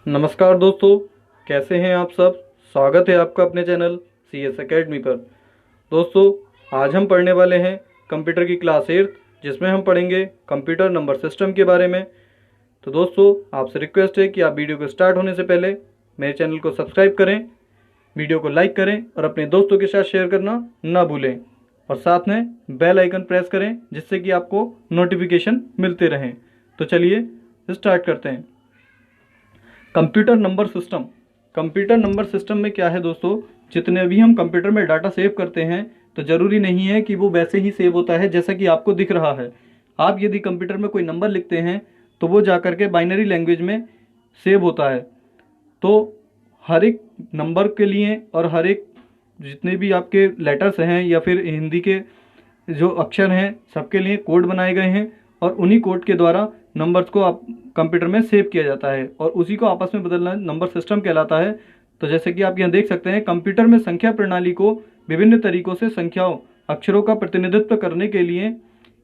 नमस्कार दोस्तों, कैसे हैं आप सब। स्वागत है आपका अपने चैनल CS एकेडमी पर। दोस्तों, आज हम पढ़ने वाले हैं कंप्यूटर की क्लास 8, जिसमें हम पढ़ेंगे कंप्यूटर नंबर सिस्टम के बारे में। तो दोस्तों, आपसे रिक्वेस्ट है कि आप वीडियो को स्टार्ट होने से पहले मेरे चैनल को सब्सक्राइब करें, वीडियो को लाइक करें और अपने दोस्तों के साथ शेयर करना ना भूलें, और साथ में बेल आइकन प्रेस करें जिससे कि आपको नोटिफिकेशन मिलते रहें। तो चलिए स्टार्ट करते हैं। Computer number system. Computer number system में क्या है दोस्तों, जितने भी हम कंप्यूटर में डाटा सेव करते हैं तो ज़रूरी नहीं है कि वो वैसे ही सेव होता है जैसा कि आपको दिख रहा है। आप यदि कंप्यूटर में कोई नंबर लिखते हैं तो वो जा कर के बाइनरी लैंग्वेज में सेव होता है। तो हर एक नंबर के लिए और हर एक जितने भी आपके लेटर्स हैं या फिर हिंदी के जो अक्षर हैं सबके लिए कोड बनाए गए हैं, और उन्हीं कोड के द्वारा नंबर्स को आप कंप्यूटर में सेव किया जाता है और उसी को आपस में बदलना नंबर सिस्टम कहलाता है। तो जैसे कि आप यहाँ देख सकते हैं, कंप्यूटर में संख्या प्रणाली को विभिन्न तरीकों से संख्याओं अक्षरों का प्रतिनिधित्व करने के लिए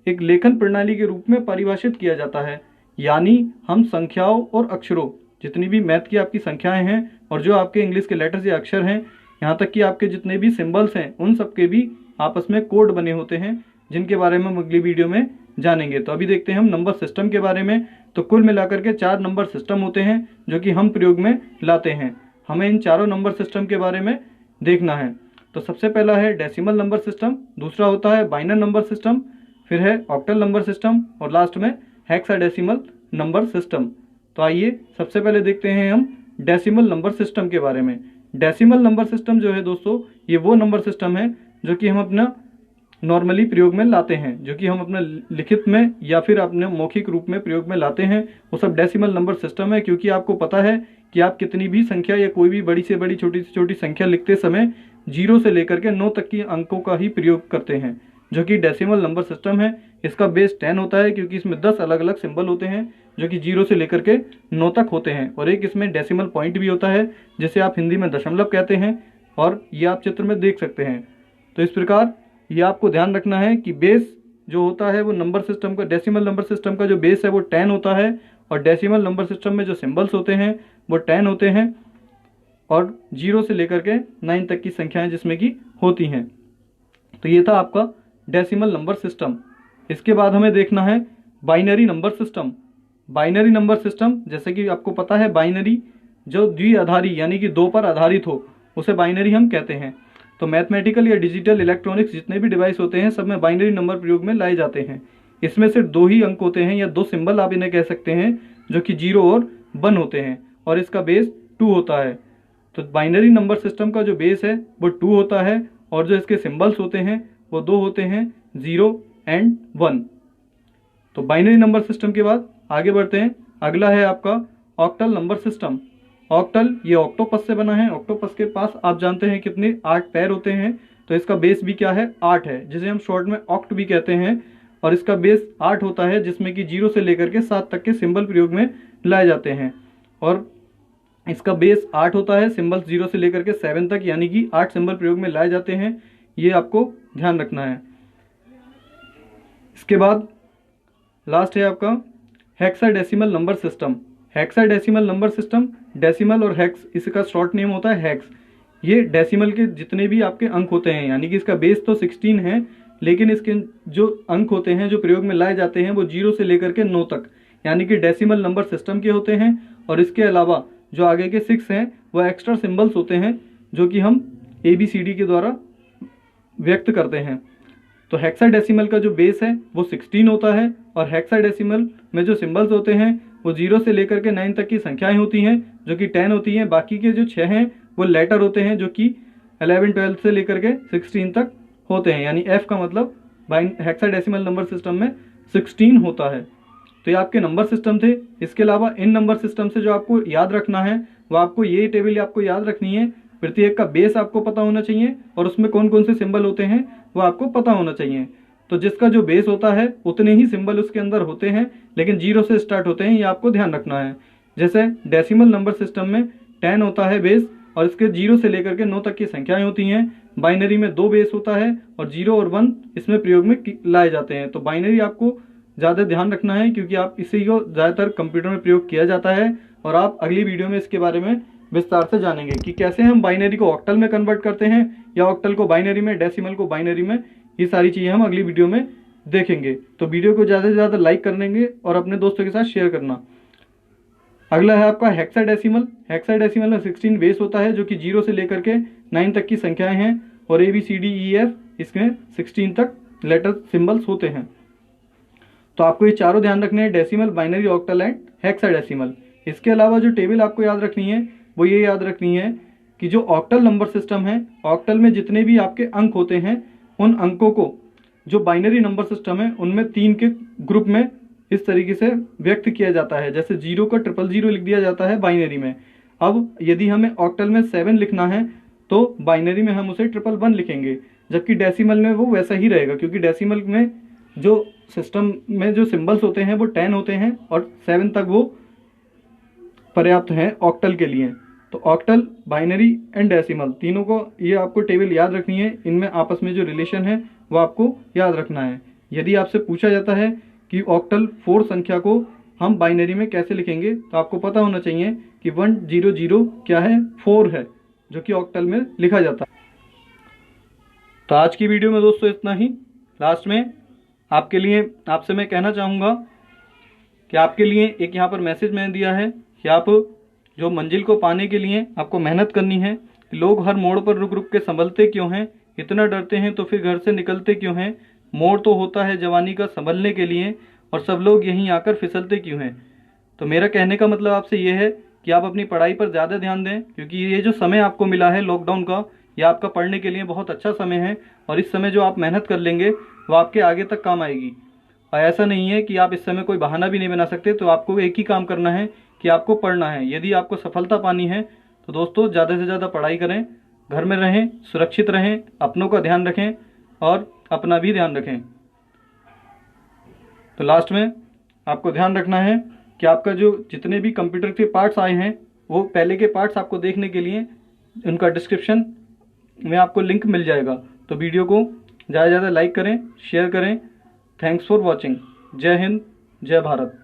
एक लेखन प्रणाली के रूप में परिभाषित किया जाता है। यानी हम संख्याओं और अक्षरों, जितनी भी मैथ की आपकी संख्याएं हैं और जो आपके इंग्लिश के लेटर्स या अक्षर हैं, यहाँ तक कि आपके जितने भी सिंबल्स हैं, उन सब के भी आपस में कोड बने होते हैं, जिनके बारे में हम अगली वीडियो में जानेंगे। तो अभी देखते हैं हम नंबर सिस्टम के बारे में। तो कुल मिलाकर के 4 नंबर सिस्टम होते हैं जो कि हम प्रयोग में लाते हैं। हमें इन चारों नंबर सिस्टम के बारे में देखना है। तो सबसे पहला है डेसिमल नंबर सिस्टम, दूसरा होता है बाइनर नंबर सिस्टम, फिर है ऑक्टल नंबर सिस्टम और लास्ट में हेक्साडेसिमल नंबर सिस्टम। तो आइए सबसे पहले देखते हैं हम डेसिमल नंबर सिस्टम के बारे में। डेसिमल नंबर सिस्टम जो है दोस्तों, ये वो नंबर सिस्टम है जो कि हम अपना नॉर्मली प्रयोग में लाते हैं, जो कि हम अपने लिखित में या फिर अपने मौखिक रूप में प्रयोग में लाते हैं, वो सब डेसिमल नंबर सिस्टम है। क्योंकि आपको पता है कि आप कितनी भी संख्या या कोई भी बड़ी से बड़ी छोटी से छोटी संख्या लिखते समय 0 से लेकर के 9 तक की अंकों का ही प्रयोग करते हैं, जो कि डेसिमल नंबर सिस्टम है। इसका बेस 10 होता है क्योंकि इसमें 10 अलग अलग सिंबल होते हैं जो कि 0 से लेकर के 9 तक होते हैं, और एक इसमें डेसिमल पॉइंट भी होता है जिसे आप हिंदी में दशमलव कहते हैं, और ये आप चित्र में देख सकते हैं। तो इस प्रकार ये आपको ध्यान रखना है कि बेस जो होता है वो नंबर सिस्टम का, डेसिमल नंबर सिस्टम का जो बेस है वो 10 होता है, और डेसिमल नंबर सिस्टम में जो सिंबल्स होते हैं वो 10 होते हैं, और 0 से लेकर के 9 तक की संख्याएं जिसमें कि होती हैं। तो ये था आपका डेसिमल नंबर सिस्टम। इसके बाद हमें देखना है binary number system. Binary number system, जैसे कि आपको पता है, बाइनरी जो द्विआधारी यानी कि 2 पर आधारित हो उसे बाइनरी हम कहते हैं। तो मैथमेटिकल या डिजिटल इलेक्ट्रॉनिक्स जितने भी डिवाइस होते हैं सब में बाइनरी नंबर प्रयोग में लाए जाते हैं। इसमें सिर्फ 2 ही अंक होते हैं या 2 सिंबल आप इन्हें कह सकते हैं, जो कि 0 और 1 होते हैं, और इसका बेस 2 होता है। तो बाइनरी नंबर सिस्टम का जो बेस है वो 2 होता है, और जो इसके सिंबल्स होते हैं वो 2 होते हैं, 0 एंड 1। तो बाइनरी नंबर सिस्टम के बाद आगे बढ़ते हैं। अगला है आपका ऑक्टल नंबर सिस्टम। ऑक्टल ये ऑक्टोपस से बना है। ऑक्टोपस के पास आप जानते हैं कितने 8 पैर होते हैं, तो इसका बेस भी क्या है, 8 है, जिसे हम शॉर्ट में ऑक्ट भी कहते हैं, और इसका बेस 8 होता है, जिसमें कि 0 से लेकर के 7 तक के सिंबल प्रयोग में लाए जाते हैं। और इसका बेस 8 होता है, सिंबल्स 0 से लेकर के 7 तक यानी कि 8 सिंबल प्रयोग में लाए जाते हैं। ये आपको ध्यान रखना है। इसके बाद लास्ट है आपका hexadecimal number system. Hexadecimal number system, decimal और हेक्स इसका शॉर्ट नेम होता है हेक्स। ये डेसिमल के जितने भी आपके अंक होते हैं, यानी कि इसका बेस तो 16 है, लेकिन इसके जो अंक होते हैं जो प्रयोग में लाए जाते हैं वो 0 से लेकर के 9 तक यानी कि डेसिमल नंबर सिस्टम के होते हैं। और इसके अलावा जो आगे के 6 हैं वो एक्स्ट्रा सिंबल्स होते हैं, जो कि हम ABCD के द्वारा व्यक्त करते हैं। तो हेक्साडेसिमल का जो बेस है वो 16 होता है, और हेक्साडेसिमल में जो सिंबल्स होते हैं वो 0 से लेकर के 9 तक की संख्याएं होती हैं, जो कि 10 होती हैं। बाकी के जो 6 हैं वो लेटर होते हैं, जो कि 11, 12 से लेकर के 16 तक होते हैं, यानी F का मतलब हेक्साडेसिमल नंबर सिस्टम में 16 होता है। तो ये आपके नंबर सिस्टम थे। इसके अलावा इन नंबर सिस्टम से जो आपको याद रखना है वो आपको ये टेबल आपको याद रखनी है। प्रत्येक का बेस आपको पता होना चाहिए, और उसमें कौन कौन से सिंबल होते हैं वो आपको पता होना चाहिए। तो जिसका जो बेस होता है उतने ही सिंबल उसके अंदर होते हैं, लेकिन 0 से स्टार्ट होते हैं, ये आपको ध्यान रखना है। जैसे डेसिमल नंबर सिस्टम में 10 होता है बेस, और इसके 0 से लेकर के 9 तक की संख्याएं होती हैं। बाइनरी में 2 बेस होता है, और 0 और 1 इसमें प्रयोग में लाए जाते हैं। तो बाइनरी आपको ज़्यादा ध्यान रखना है, क्योंकि आप इसी को ज़्यादातर कंप्यूटर में प्रयोग किया जाता है, और आप अगली वीडियो में इसके बारे में विस्तार से जानेंगे कि कैसे हम बाइनरी को ऑक्टल में कन्वर्ट करते हैं या ऑक्टल को बाइनरी में, डेसिमल को बाइनरी में। ये सारी चीज़ें हम अगली वीडियो में देखेंगे। तो वीडियो को ज़्यादा से ज़्यादा लाइक करेंगे और अपने दोस्तों के साथ शेयर करना। अगला है आपका हेक्साडेसिमल। हेक्साडेसिमल में 16 बेस होता है, जो कि 0 से लेकर के 9 तक की संख्याएं हैं, और ABCDEF इसमें 16 तक लेटर सिंबल्स होते हैं। तो आपको ये चारों ध्यान रखने हैं, decimal, binary, octal and hexadecimal. इसके अलावा जो टेबल आपको याद रखनी है वो ये याद रखनी है कि जो ऑक्टल नंबर सिस्टम है, ऑक्टल में जितने भी आपके अंक होते हैं उन अंकों को जो बाइनरी नंबर सिस्टम है उनमें 3 के ग्रुप में इस तरीके से व्यक्त किया जाता है। जैसे 0 को 000 लिख दिया जाता है बाइनरी में। अब यदि हमें ऑक्टल में 7 लिखना है तो बाइनरी में हम उसे 111 लिखेंगे, जबकि डेसिमल में वो वैसा ही रहेगा, क्योंकि डेसिमल में जो सिस्टम में जो सिंबल्स होते हैं वो 10 होते हैं और 7 तक वो पर्याप्त हैं ऑक्टल के लिए। तो ऑक्टल, बाइनरी एंड डेसिमल तीनों को ये आपको टेबल याद रखनी है। इनमें आपस में जो रिलेशन है वो आपको याद रखना है। यदि आपसे पूछा जाता है कि ऑक्टल 4 संख्या को हम बाइनरी में कैसे लिखेंगे, तो आपको पता होना चाहिए कि 100 क्या है, 4 है, जो कि ऑक्टल में लिखा जाता है। तो आज की वीडियो में दोस्तों इतना ही। लास्ट में आपके लिए आपसे मैं कहना चाहूँगा कि आपके लिए एक यहाँ पर मैसेज मैंने दिया है कि आप जो मंजिल को पाने के लिए आपको मेहनत करनी है। लोग हर मोड़ पर रुक रुक के संभलते क्यों हैं, इतना डरते हैं तो फिर घर से निकलते क्यों हैं। मोड़ तो होता है जवानी का संभलने के लिए, और सब लोग यहीं आकर फिसलते क्यों हैं। तो मेरा कहने का मतलब आपसे ये है कि आप अपनी पढ़ाई पर ज़्यादा ध्यान दें, क्योंकि ये जो समय आपको मिला है लॉकडाउन का, ये आपका पढ़ने के लिए बहुत अच्छा समय है। और इस समय जो आप मेहनत कर लेंगे वो आपके आगे तक काम आएगी। और ऐसा नहीं है कि आप इस समय कोई बहाना भी नहीं बना सकते। तो आपको एक ही काम करना है कि आपको पढ़ना है। यदि आपको सफलता पानी है तो दोस्तों ज़्यादा से ज़्यादा पढ़ाई करें, घर में रहें, सुरक्षित रहें, अपनों का ध्यान रखें और अपना भी ध्यान रखें। तो लास्ट में आपको ध्यान रखना है कि आपका जो जितने भी कंप्यूटर के पार्ट्स आए हैं वो पहले के पार्ट्स आपको देखने के लिए उनका डिस्क्रिप्शन में आपको लिंक मिल जाएगा। तो वीडियो को ज़्यादा से ज़्यादा लाइक करें, शेयर करें। Thanks for watching. जय हिंद, जय भारत।